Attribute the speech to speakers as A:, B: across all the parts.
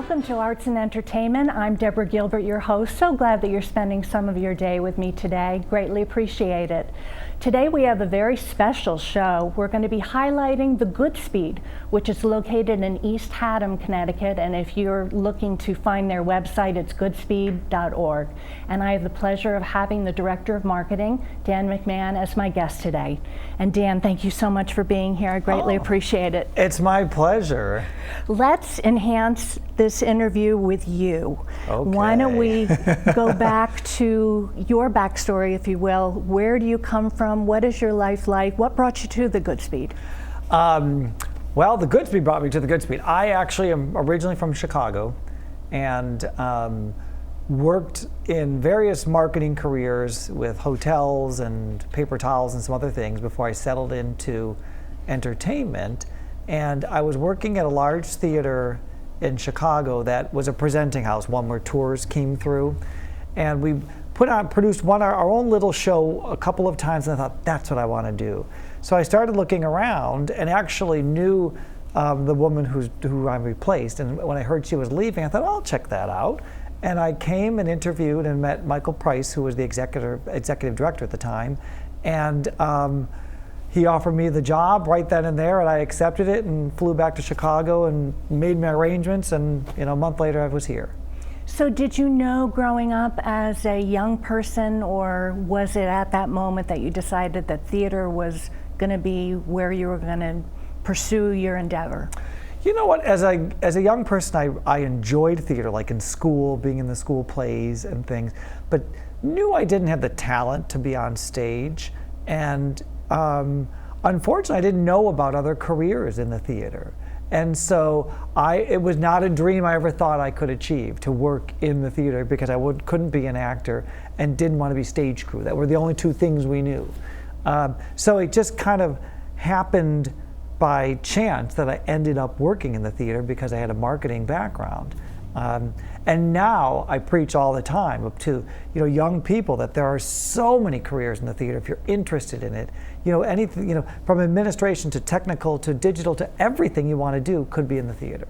A: Welcome to Arts and Entertainment. I'm Deborah Gilbert, your host. So glad that you're spending some of your day with me today. Greatly appreciate it. Today we have a very special show. We're going to be highlighting the Goodspeed, which is located in East Haddam, Connecticut. And if you're looking to find their website, it's goodspeed.org. And I have the pleasure of having the Director of Marketing, Dan McMahon, as my guest today. And Dan, thank you so much for being here. I greatly appreciate it.
B: It's my pleasure.
A: Let's enhance this interview with you.
B: Okay.
A: Why don't we go back to your backstory, if you will. Where do you come from? What is your life like? What brought you to the Goodspeed?
B: Well, the Goodspeed brought me to the Goodspeed. I actually am originally from Chicago and worked in various marketing careers with hotels and paper towels and some other things before I settled into entertainment. And I was working at a large theater in Chicago that was a presenting house, one where tours came through. And we produced our own little show a couple of times, and I thought, that's what I want to do. So I started looking around and actually knew the woman who I replaced. And when I heard she was leaving, I thought, I'll check that out. And I came and interviewed and met Michael Price, who was the executive director at the time. And he offered me the job right then and there, and I accepted it and flew back to Chicago and made my arrangements, and a month later I was here.
A: So did you know growing up as a young person, or was it at that moment that you decided that theater was going to be where you were going to pursue your endeavor?
B: You know what, as a young person, I enjoyed theater, like in school, being in the school plays and things, but knew I didn't have the talent to be on stage. And unfortunately, I didn't know about other careers in the theater. And so it was not a dream I ever thought I could achieve, to work in the theater, because I couldn't be an actor and didn't want to be stage crew. That were the only two things we knew. So it just kind of happened by chance that I ended up working in the theater because I had a marketing background. And now I preach all the time up to young people that there are so many careers in the theater if you're interested in it. Anything, from administration to technical to digital to everything you want to do could be in the theater.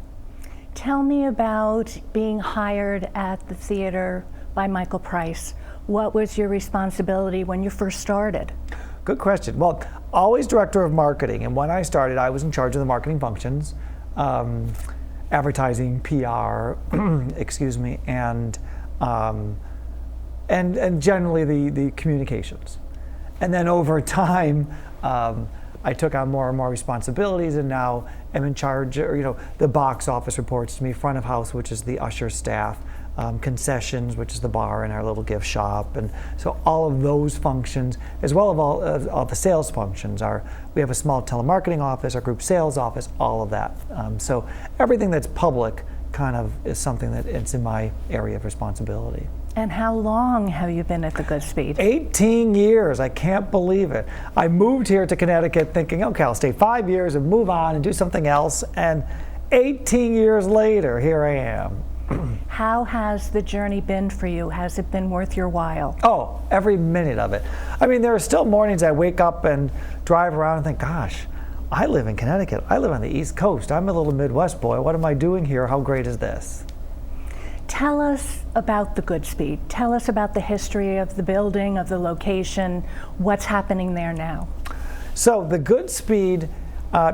A: Tell me about being hired at the theater by Michael Price. What was your responsibility when you first started?
B: Good question. Well, always director of marketing, and when I started, I was in charge of the marketing functions. Advertising, PR, excuse me, and generally the communications. And then over time, I took on more and more responsibilities, and now am in charge. The box office reports to me, front of house, which is the usher staff, concessions, which is the bar and our little gift shop, and so all of those functions, as well as all the sales functions. We have a small telemarketing office, our group sales office, all of that. So everything that's public kind of is something that it's in my area of responsibility.
A: And how long have you been at the Goodspeed?
B: 18 years, I can't believe it. I moved here to Connecticut thinking, okay, I'll stay 5 years and move on and do something else, and 18 years later, here I am.
A: How has the journey been for you? Has it been worth your while?
B: Oh, every minute of it. I mean, there are still mornings I wake up and drive around and think, gosh, I live in Connecticut. I live on the East Coast. I'm a little Midwest boy. What am I doing here? How great is this?
A: Tell us about the Goodspeed. Tell us about the history of the building, of the location, what's happening there now.
B: So the Goodspeed,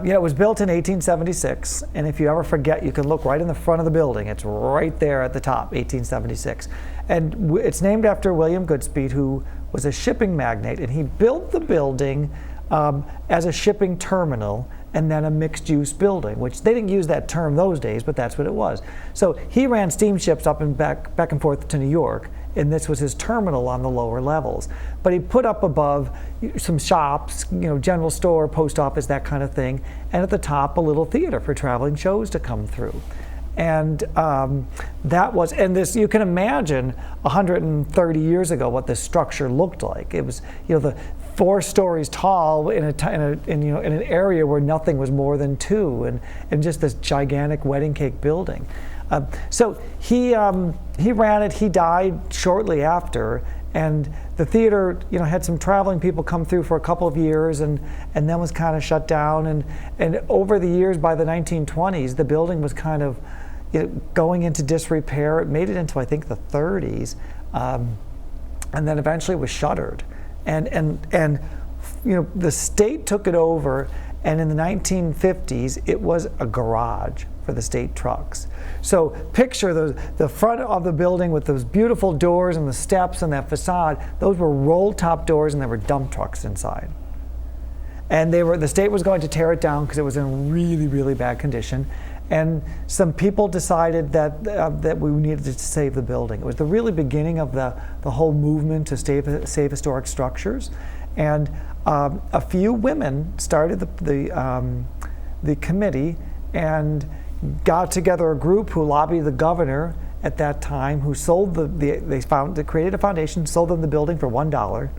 B: it was built in 1876, and if you ever forget, you can look right in the front of the building. It's right there at the top, 1876. And it's named after William Goodspeed, who was a shipping magnate, and he built the building as a shipping terminal and then a mixed-use building, which they didn't use that term those days, but that's what it was. So he ran steamships up and back and forth to New York, and this was his terminal on the lower levels. But he put up above some shops, general store, post office, that kind of thing, and at the top a little theater for traveling shows to come through. And you can imagine 130 years ago what this structure looked like. It was, the 4 stories tall in an area where nothing was more than 2, and just this gigantic wedding cake building. So he ran it. He died shortly after, and the theater, had some traveling people come through for a couple of years, and then was kind of shut down. And over the years, by the 1920s, the building was kind of, going into disrepair. It made it into, I think, the 30s, and then eventually was shuttered. And the state took it over, and in the 1950s, it was a garage for the state trucks. So picture the front of the building with those beautiful doors and the steps and that facade. Those were roll-top doors, and there were dump trucks inside. And the state was going to tear it down because it was in really, really bad condition. And some people decided that we needed to save the building. It was the really beginning of the whole movement to save historic structures. And a few women started the committee and got together a group who lobbied the governor at that time, who sold they created a foundation, sold them the building for $1,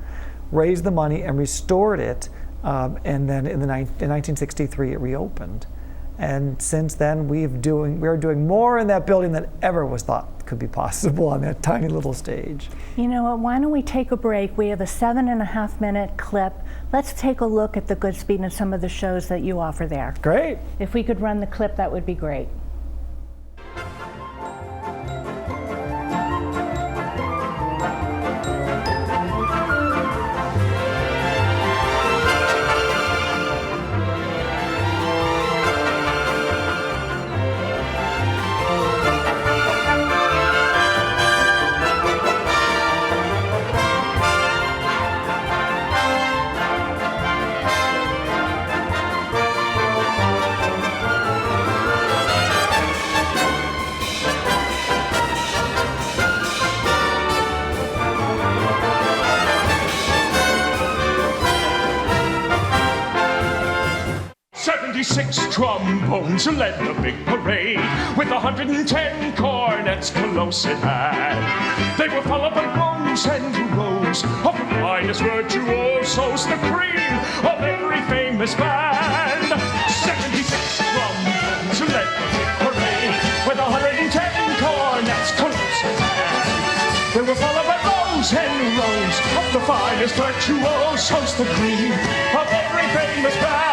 B: raised the money and restored it, and then in 1963 it reopened. And since then we're doing more in that building than ever was thought could be possible on that tiny little stage.
A: You know what, why don't we take a break? We have a 7.5-minute clip. Let's take a look at the Goodspeed and some of the shows that you offer there.
B: Great.
A: If we could run the clip, that would be great.
C: Trombones led the big parade with 110 cornets close at hand. They were followed by rows and rows of the finest virtuosos, the cream of every famous band. 76 trombones led the big parade with 110 cornets close at hand. They were followed by rows and rows of the finest virtuosos, the cream of every famous band.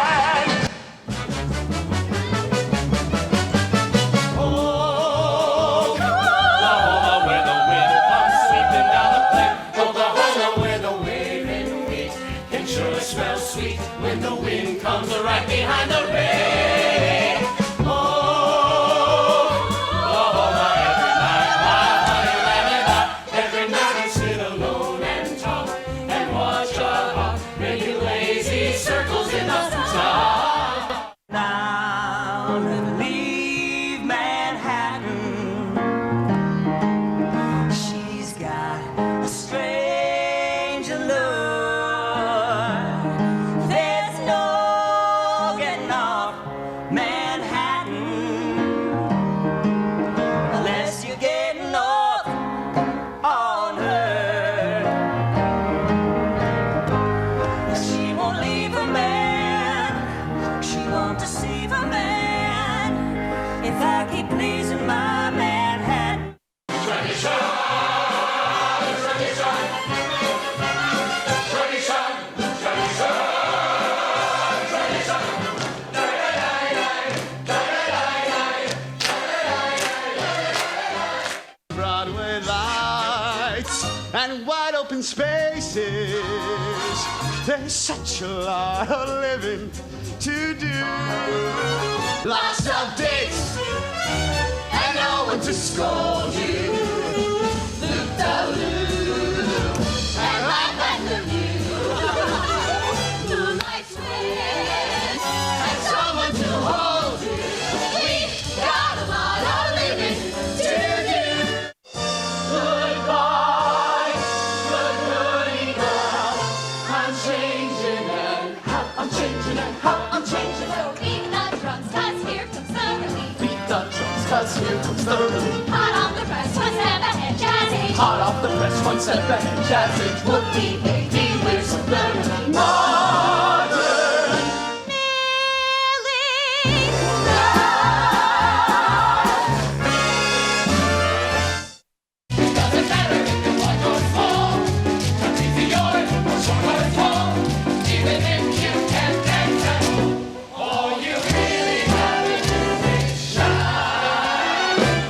D: Right behind the rain. Oh, every night I sit alone and talk and watch a hawk making lazy circles in the dark. Now leave Manhattan. She's got a strange allure. There's no Manhattan, unless you're getting off on her. She won't leave a man, she won't deceive a man, if I keep pleasing my Manhattan.
E: And wide open spaces, there's such a lot of living to do. Lots of dates and no one to scold you. Loop-de-loo and laugh at the view. Moonlight swing and someone to hold you. We got a lot of living to do. Goodbye, good goody girl. I'm changing and how I'm changing and how I'm changing.
F: So beat the drums, 'cause here comes the relief.
E: Beat the drums, 'cause here comes the relief.
F: Hot off the press, one step ahead, jazz age.
E: Hot off the press, one step ahead, jazz age. Whoopie, baby, we're so thoroughly modern. Doesn't matter if you're large or small. Country's the yours, or short or tall. Even if you can't dance at all, all you really have to do is shine.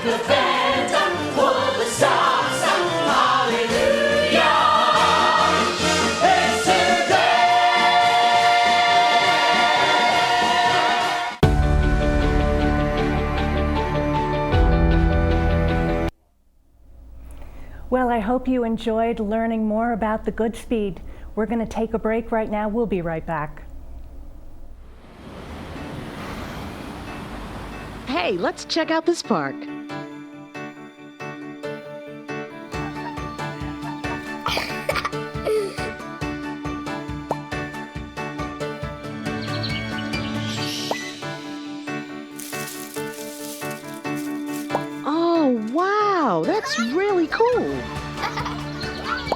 D: defender, pull the stops up. Hallelujah. It's today.
A: Well, I hope you enjoyed learning more about the Goodspeed. We're going to take a break right now. We'll be right back.
G: Hey, let's check out this park. Oh, wow, that's really cool.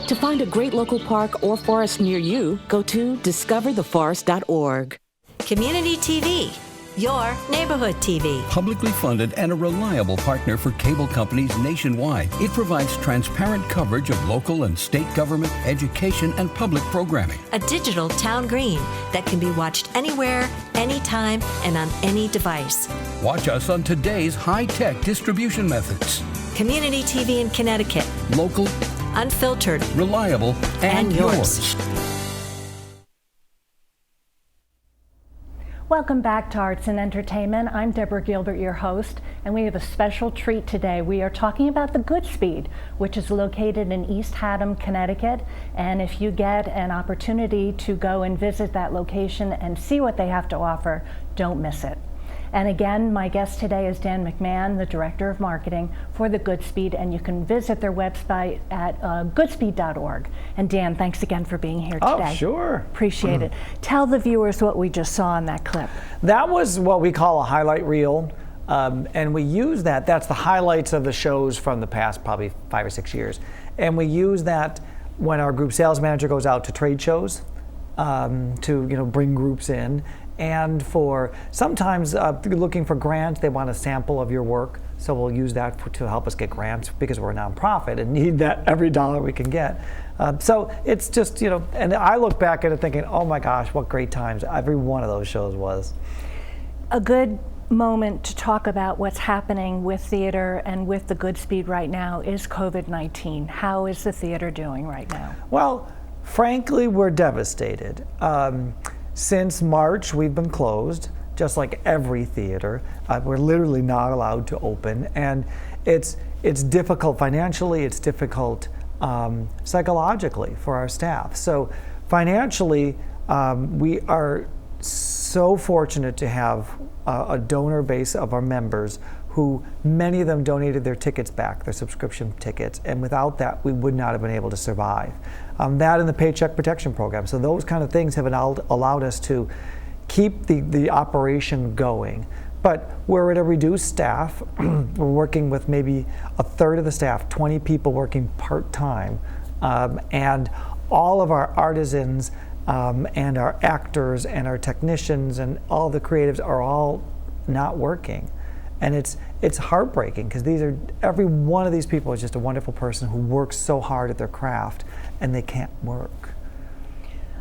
G: To find a great local park or forest near you, go to discovertheforest.org.
H: Community TV, your neighborhood TV.
I: Publicly funded and a reliable partner for cable companies nationwide, it provides transparent coverage of local and state government, education, and public programming.
H: A digital town green that can be watched anywhere, anytime, and on any device.
I: Watch us on today's high-tech distribution methods.
H: Community TV in Connecticut.
I: Local,
H: unfiltered,
I: reliable, and yours.
A: Welcome back to Arts and Entertainment. I'm Deborah Gilbert, your host, and we have a special treat today. We are talking about the Goodspeed, which is located in East Haddam, Connecticut. And if you get an opportunity to go and visit that location and see what they have to offer, don't miss it. And again, my guest today is Dan McMahon, the Director of Marketing for the Goodspeed, and you can visit their website at goodspeed.org. And Dan, thanks again for being here today.
B: Oh, sure.
A: Appreciate it. Tell the viewers what we just saw in that clip.
B: That was what we call a highlight reel. And we use that, that's the highlights of the shows from the past probably 5 or 6 years. And we use that when our group sales manager goes out to trade shows to bring groups in. And for sometimes looking for grants, they want a sample of your work. So we'll use that to help us get grants because we're a nonprofit and need that every dollar we can get. So it's just, and I look back at it thinking, oh my gosh, what great times every one of those shows was.
A: A good moment to talk about what's happening with theater and with the Goodspeed right now is COVID-19. How is the theater doing right now?
B: Well, frankly, we're devastated. Since March, we've been closed, just like every theater. We're literally not allowed to open, and it's difficult financially, it's difficult psychologically for our staff. So financially, we are so fortunate to have a donor base of our members who many of them donated their tickets back, their subscription tickets, and without that, we would not have been able to survive. That and the Paycheck Protection Program. So those kind of things have allowed us to keep the operation going. But we're at a reduced staff. We're working with maybe a third of the staff, 20 people working part-time. And all of our artisans and our actors and our technicians and all the creatives are all not working. And it's heartbreaking because every one of these people is just a wonderful person who works so hard at their craft and they can't work.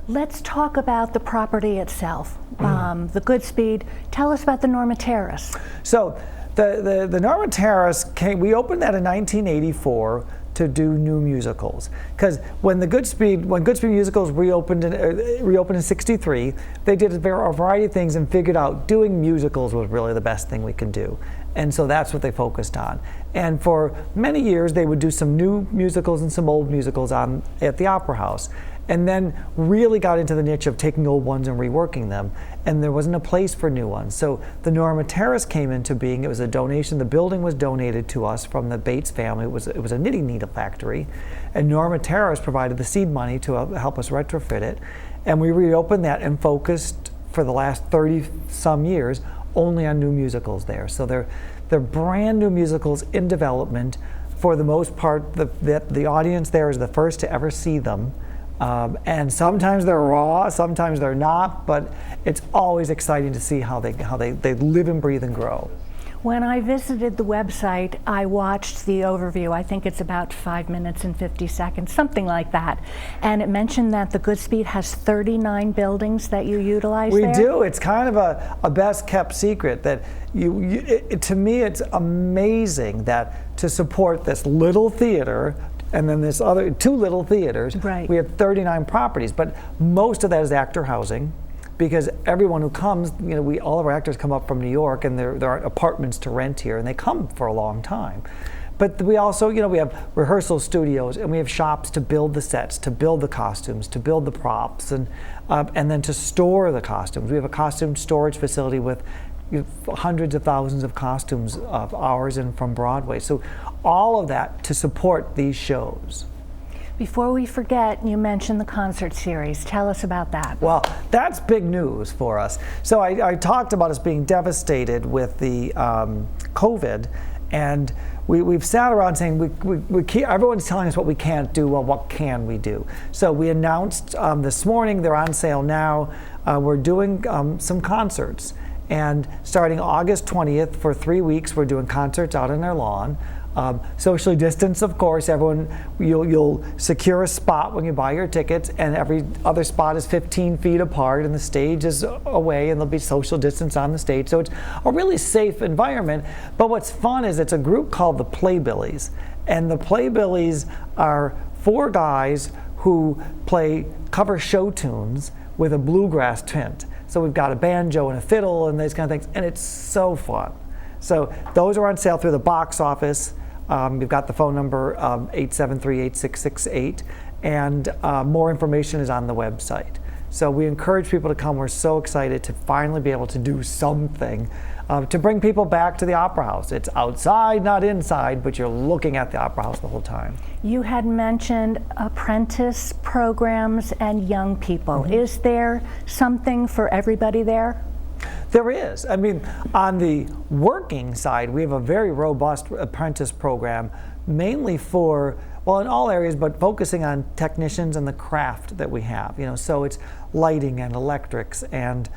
A: Let's talk about the property itself, the Goodspeed. Tell us about the Norma Terrace.
B: So the Norma Terrace we opened that in 1984 to do new musicals. Because when Goodspeed Musicals reopened in '63, they did a variety of things and figured out doing musicals was really the best thing we could do. And so that's what they focused on. And for many years, they would do some new musicals and some old musicals at the Opera House. And then really got into the niche of taking old ones and reworking them. And there wasn't a place for new ones. So the Norma Terrace came into being. It was a donation. The building was donated to us from the Bates family. It was a knitting needle factory. And Norma Terrace provided the seed money to help us retrofit it. And we reopened that and focused for the last 30-some years only on new musicals there. So they're brand new musicals in development. For the most part, the audience there is the first to ever see them. And sometimes they're raw, sometimes they're not, but it's always exciting to see how they live and breathe and grow.
A: When I visited the website, I watched the overview. I think it's about 5 minutes and 50 seconds, something like that. And it mentioned that the Goodspeed has 39 buildings that you utilize
B: We
A: there?
B: do. It's kind of a best kept secret that to me, it's amazing that to support this little theater and then this other 2 little theaters,
A: right.
B: We have 39 properties, but most of that is actor housing. Because everyone who comes, all of our actors come up from New York, and there aren't apartments to rent here, and they come for a long time. But we also, we have rehearsal studios, and we have shops to build the sets, to build the costumes, to build the props, and then to store the costumes. We have a costume storage facility with hundreds of thousands of costumes of ours and from Broadway. So all of that to support these shows.
A: Before we forget, you mentioned the concert series. Tell us about that.
B: Well, that's big news for us. So I talked about us being devastated with the COVID, and we've sat around saying everyone's telling us what we can't do. Well, what can we do? So we announced this morning, they're on sale now. We're doing some concerts, and starting August 20th for 3 weeks, we're doing concerts out on our lawn. Socially distanced, of course. Everyone, you'll secure a spot when you buy your tickets, and every other spot is 15 feet apart, and the stage is away, and there'll be social distance on the stage. So it's a really safe environment. But what's fun is it's a group called the Playbillies, and the Playbillies are 4 guys who cover show tunes with a bluegrass tint. So we've got a banjo and a fiddle and these kind of things, and it's so fun. So those are on sale through the box office. We've got the phone number 873-8668, and more information is on the website. So we encourage people to come. We're so excited to finally be able to do something to bring people back to the Opera House. It's outside, not inside, but you're looking at the Opera House the whole time. You
A: had mentioned apprentice programs and young people. Mm-hmm. Is there something for everybody there?
B: There is. I mean, on the working side, we have a very robust apprentice program, mainly for, well, in all areas, but focusing on technicians and the craft that we have. So it's lighting and electrics and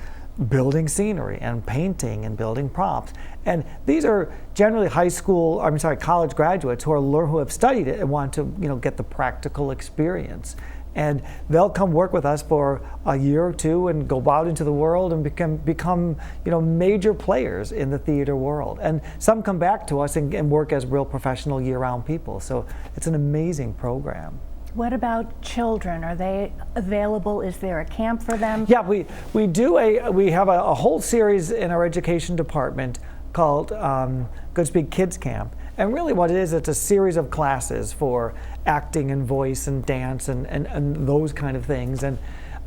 B: building scenery and painting and building props. And these are generally college graduates who have studied it and want to, get the practical experience. And they'll come work with us for a year or 2 and go out into the world and become major players in the theater world. And some come back to us and work as real professional year-round people. So it's an amazing program.
A: What about children? Are they available? Is there a camp for them?
B: Yeah, we have a whole series in our education department called Goodspeed Kids Camp. And really what it is, it's a series of classes for acting and voice and dance and those kind of things. And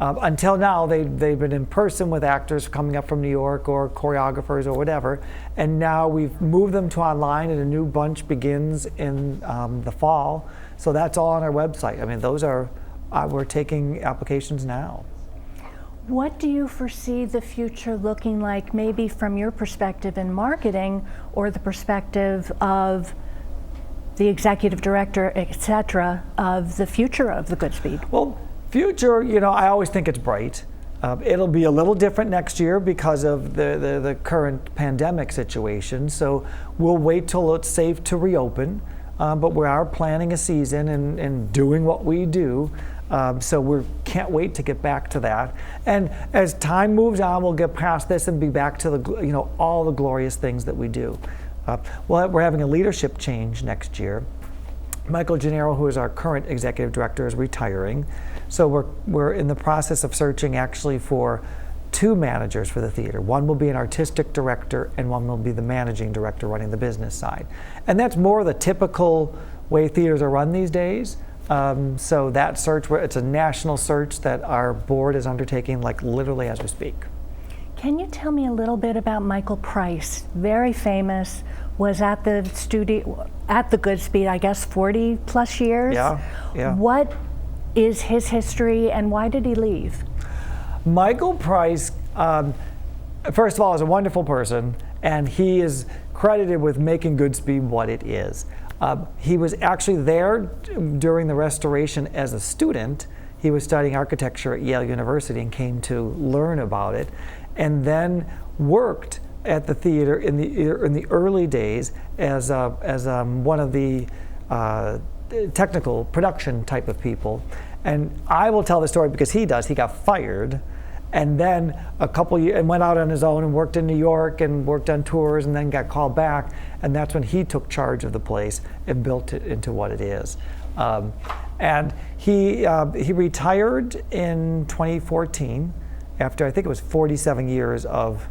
B: until now, they've been in person with actors coming up from New York or choreographers or whatever. And now we've moved them to online, and a new bunch begins in the fall. So that's all on our website. I mean, those are, we're taking applications now.
A: What do you foresee the future looking like, maybe from your perspective in marketing or the perspective of the executive director, et cetera, of the future of the Goodspeed?
B: Well, future, I always think it's bright. It'll be a little different next year because of the current pandemic situation. So we'll wait till it's safe to reopen. But we are planning a season and doing what we do. So we can't wait to get back to that. And as time moves on, we'll get past this and be back to all the glorious things that we do. We're having a leadership change next year. Michael Gennaro, who is our current executive director, is retiring. So we're in the process of searching actually for 2 managers for the theater. One will be an artistic director, and one will be the managing director running the business side. And that's more the typical way theaters are run these days. So that search, it's a national search that our board is undertaking, like literally as we speak.
A: Can you tell me a little bit about Michael Price? Very famous, was at the studio, at the Goodspeed, I guess 40 plus years.
B: Yeah.
A: What is his history and why did he leave?
B: Michael Price, first of all, is a wonderful person, and he is credited with making Goodspeed what it is. He was actually there during the restoration as a student. He was studying architecture at Yale University and came to learn about it, and then worked at the theater in the early days as one of the technical production type of people. And I will tell the story because he does. He got fired, and then a couple years, and went out on his own and worked in New York and worked on tours, and then got called back. And that's when he took charge of the place and built it into what it is. And he retired in 2014 after, I think it was 47 years of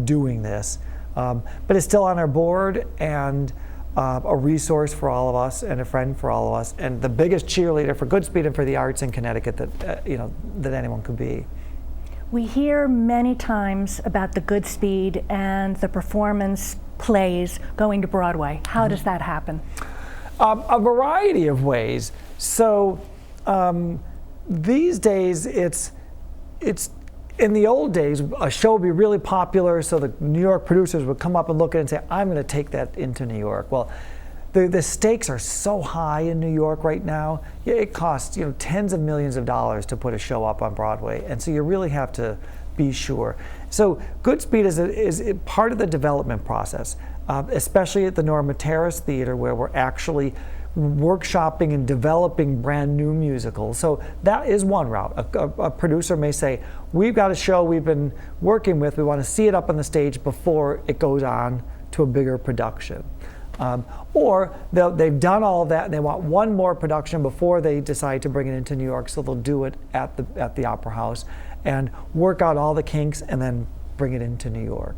B: doing this. But it's still on our board, and a resource for all of us and a friend for all of us, and the biggest cheerleader for Goodspeed and for the arts in Connecticut that that anyone could be.
A: We hear many times about the Goodspeed and the performance plays going to Broadway. How does that happen?
B: A variety of ways. So these days, it's in the old days, a show would be really popular, so the New York producers would come up and look at it and say, I'm going to take that into New York. Well, the stakes are so high in New York right now. It costs tens of millions of dollars to put a show up on Broadway, and so you really have to be sure. So Goodspeed is part of the development process, especially at the Norma Terrace Theater, where we're actually workshopping and developing brand new musicals. So that is one route. A producer may say, we've got a show we've been working with, we want to see it up on the stage before it goes on to a bigger production. Or they've done all of that and they want one more production before they decide to bring it into New York, so they'll do it at the Opera House and work out all the kinks and then bring it into New York.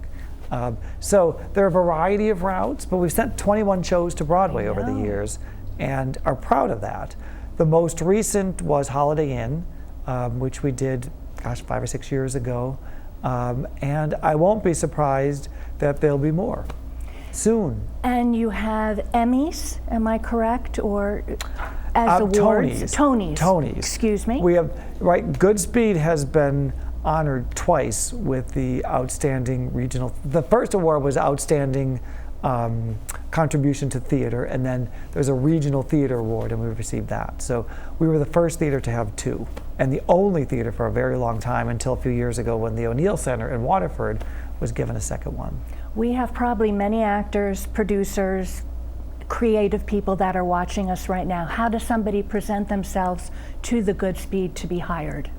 B: So there are a variety of routes, but we've sent 21 shows to Broadway over the years and are proud of that. The most recent was Holiday Inn, which we did, 5 or 6 years ago. And I won't be surprised that there'll be more soon.
A: And you have Emmys, am I correct? Or as awards? Tonys. Excuse me.
B: We have, Goodspeed has been honored twice with the outstanding regional. The first award was outstanding contribution to theater, and then there's a regional theater award, and we received that. So we were the first theater to have two, and the only theater for a very long time until a few years ago when the O'Neill Center in Waterford was given a second one.
A: We have probably many actors, producers, creative people that are watching us right now. How does somebody present themselves to the Goodspeed to be hired?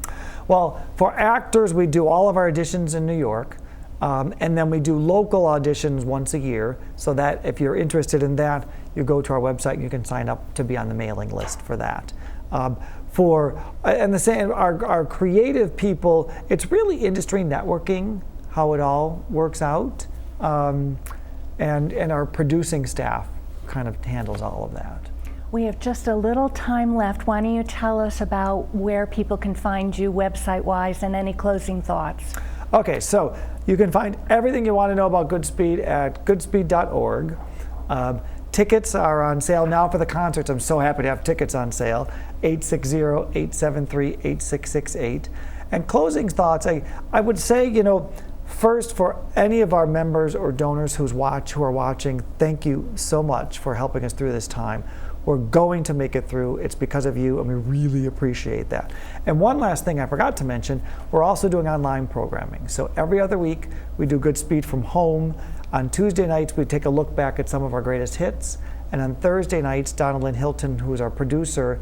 B: Well, for actors, we do all of our auditions in New York, and then we do local auditions once a year, so that if you're interested in that, you go to our website and you can sign up to be on the mailing list for that. And the same, our creative people, it's really industry networking, how it all works out, and our producing staff kind of handles all of that.
A: We have just a little time left. Why don't you tell us about where people can find you website-wise and any closing thoughts?
B: Okay, so you can find everything you want to know about Goodspeed at goodspeed.org. Tickets are on sale now for the concerts. I'm so happy to have tickets on sale, 860-873-8668. And closing thoughts, I would say, first, for any of our members or donors who are watching, thank you so much for helping us through this time. We're going to make it through. It's because of you, and we really appreciate that. And one last thing I forgot to mention, we're also doing online programming. So every other week, we do Goodspeed from home. On Tuesday nights, we take a look back at some of our greatest hits. And on Thursday nights, Donalyn Hilton, who is our producer,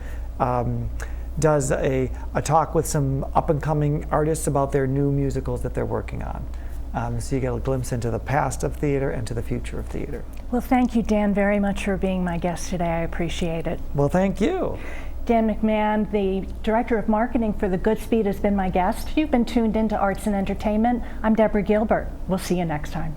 B: does a talk with some up-and-coming artists about their new musicals that they're working on. So you get a glimpse into the past of theater and to the future of theater.
A: Well, thank you, Dan, very much for being my guest today. I appreciate it.
B: Well, thank you.
A: Dan McMahon, the Director of Marketing for the Goodspeed, has been my guest. You've been tuned into Arts and Entertainment. I'm Deborah Gilbert. We'll see you next time.